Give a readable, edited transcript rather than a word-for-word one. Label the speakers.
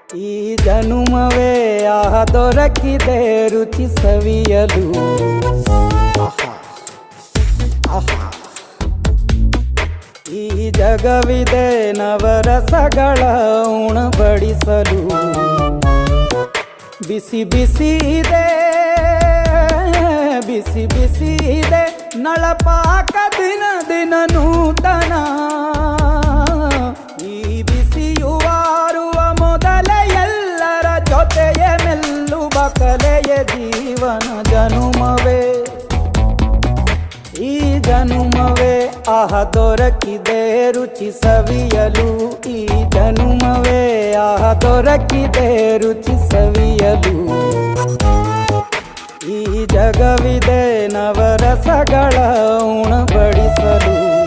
Speaker 1: ಈ ಜನುಮವೇ ಆಹ ದೊರಕಿದೆ ರುಚಿ ಸವಿಯಲು. ಆಹಾ ಆಹಾ. ಈ ಜಗವಿದೆ ನವರಸಗಳ ಉಣಬಡಿಸಲು. ಬಿಸಿ ಬಿಸಿ ಇದೆ, ಬಿಸಿ ಬಿಸಿ ಇದೆ ನಳಪಾಕ ದಿನ ದಿನ ನೂತನ. ಈ ಬಿಸಿಯುವಾರುವ ಮೊದಲೇ ಎಲ್ಲರ ಜೊತೆಯೇ ಮೆಲ್ಲುವ ಕಲೆಯ ಜೀವನ ಜನುಮವೇ. ಈ ಜನುಮವೇ ಆಹ ದೊರಕಿದೆ ರುಚಿ ಸವಿಯಲು. ಈ ಜನುಮವೇ ಆಹ ದೊರಕಿದೆ ರುಚಿ ಸವಿಯಲು. ಈ ಜಗವಿದೆ ನವರಸಗಳ ಉಣಬಡಿಸಲು.